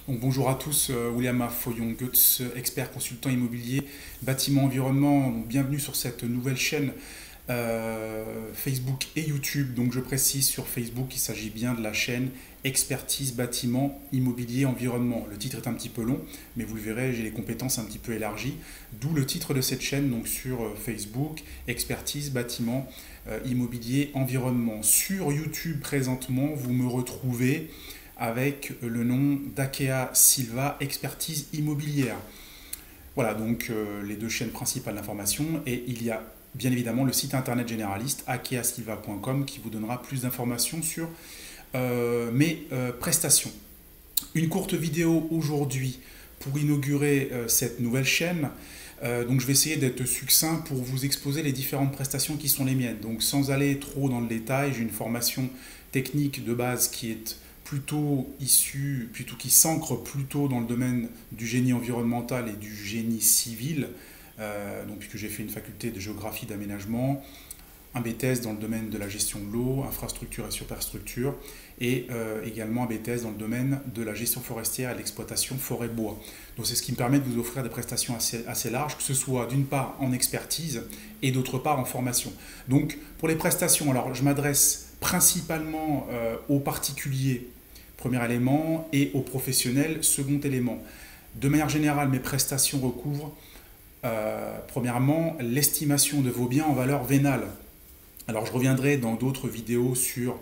Donc, bonjour à tous, William Foyon-Goetz, expert consultant immobilier, bâtiment environnement. Donc, bienvenue sur cette nouvelle chaîne Facebook et YouTube. Donc je précise sur Facebook qu'il s'agit bien de la chaîne Expertise bâtiment immobilier environnement. Le titre est un petit peu long, mais vous le verrez, j'ai les compétences un petit peu élargies. D'où le titre de cette chaîne, donc sur Facebook, Expertise bâtiment immobilier environnement. Sur YouTube présentement, vous me retrouvez avec le nom d'Akea Silva Expertise immobilière. Voilà donc les deux chaînes principales d'information, et il y a bien évidemment le site internet généraliste akeasilva.com qui vous donnera plus d'informations sur mes prestations. Une courte vidéo aujourd'hui pour inaugurer cette nouvelle chaîne. Donc je vais essayer d'être succinct pour vous exposer les différentes prestations qui sont les miennes. Donc sans aller trop dans le détail, j'ai une formation technique de base qui est qui s'ancre plutôt dans le domaine du génie environnemental et du génie civil. Donc, puisque j'ai fait une faculté de géographie d'aménagement, un BTS dans le domaine de la gestion de l'eau, infrastructure et superstructure, et également un BTS dans le domaine de la gestion forestière et de l'exploitation forêt-bois. Donc c'est ce qui me permet de vous offrir des prestations assez larges, que ce soit d'une part en expertise et d'autre part en formation. Donc pour les prestations, alors je m'adresse principalement aux particuliers, premier élément, et aux professionnels, second élément. De manière générale, mes prestations recouvrent premièrement, l'estimation de vos biens en valeur vénale. Alors je reviendrai dans d'autres vidéos sur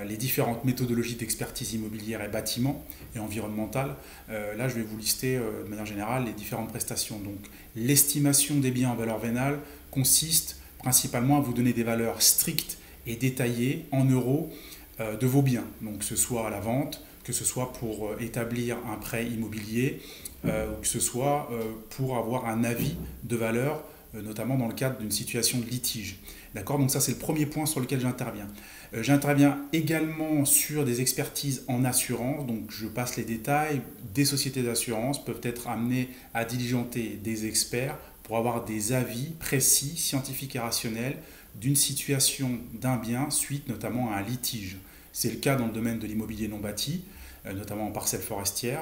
les différentes méthodologies d'expertise immobilière et bâtiment et environnementale. Là je vais vous lister de manière générale les différentes prestations. Donc l'estimation des biens en valeur vénale consiste principalement à vous donner des valeurs strictes et détaillées en euros de vos biens. Donc que ce soit à la vente, que ce soit pour établir un prêt immobilier, ou que ce soit pour avoir un avis de valeur, notamment dans le cadre d'une situation de litige. D'accord? Donc ça, c'est le premier point sur lequel j'interviens. J'interviens également sur des expertises en assurance, donc je passe les détails. Des sociétés d'assurance peuvent être amenées à diligenter des experts pour avoir des avis précis, scientifiques et rationnels d'une situation d'un bien suite notamment à un litige. C'est le cas dans le domaine de l'immobilier non bâti, notamment en parcelles forestières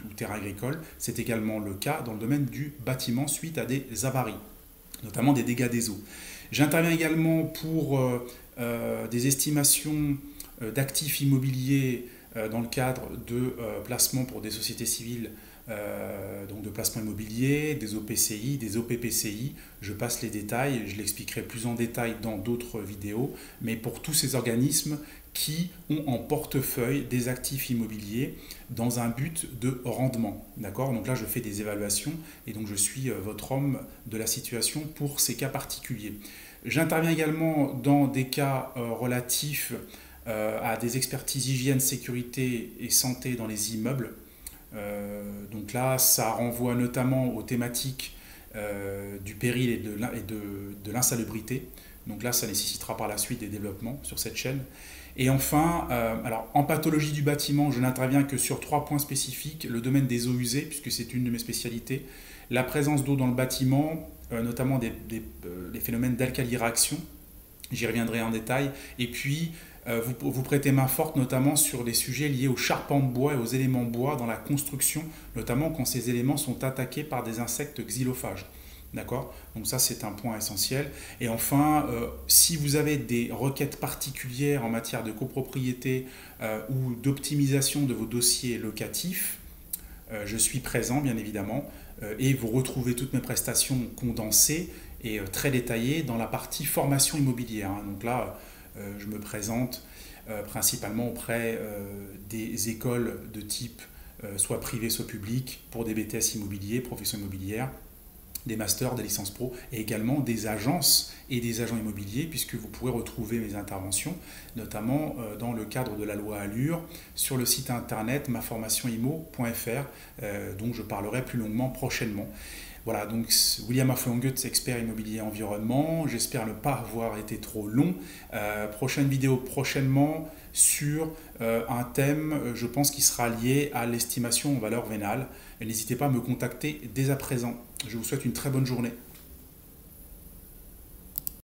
ou terres agricoles. C'est également le cas dans le domaine du bâtiment suite à des avaries, notamment des dégâts des eaux. J'interviens également pour des estimations d'actifs immobiliers dans le cadre de placements pour des sociétés civiles, donc de placement immobilier, des OPCI, des OPPCI. Je passe les détails, je l'expliquerai plus en détail dans d'autres vidéos, mais pour tous ces organismes qui ont en portefeuille des actifs immobiliers dans un but de rendement. D'accord? Donc là, je fais des évaluations et donc je suis votre homme de la situation pour ces cas particuliers. J'interviens également dans des cas relatifs à des expertises hygiène, sécurité et santé dans les immeubles. Donc là, ça renvoie notamment aux thématiques du péril et de l'insalubrité. Donc là, ça nécessitera par la suite des développements sur cette chaîne. Et enfin, alors en pathologie du bâtiment, je n'interviens que sur 3 points spécifiques. Le domaine des eaux usées, puisque c'est une de mes spécialités. La présence d'eau dans le bâtiment, notamment les phénomènes d'alcali-réaction. J'y reviendrai en détail. Et puis, vous prêtez main forte notamment sur les sujets liés aux charpents de bois et aux éléments bois dans la construction, notamment quand ces éléments sont attaqués par des insectes xylophages. D'accord? Donc ça, c'est un point essentiel. Et enfin, si vous avez des requêtes particulières en matière de copropriété ou d'optimisation de vos dossiers locatifs, je suis présent, bien évidemment, et vous retrouvez toutes mes prestations condensées et très détaillées dans la partie formation immobilière. Donc là, je me présente principalement auprès des écoles de type soit privé, soit public, pour des BTS immobiliers, profession immobilière, des masters, des licences pro, et également des agences et des agents immobiliers, puisque vous pourrez retrouver mes interventions, notamment dans le cadre de la loi Allure, sur le site internet maformationimo.fr, dont je parlerai plus longuement prochainement. Voilà, donc William Foyon-Goetz, expert immobilier environnement. J'espère ne pas avoir été trop long. Prochaine vidéo prochainement sur un thème, je pense, qui sera lié à l'estimation en valeur vénale. N'hésitez pas à me contacter dès à présent. Je vous souhaite une très bonne journée.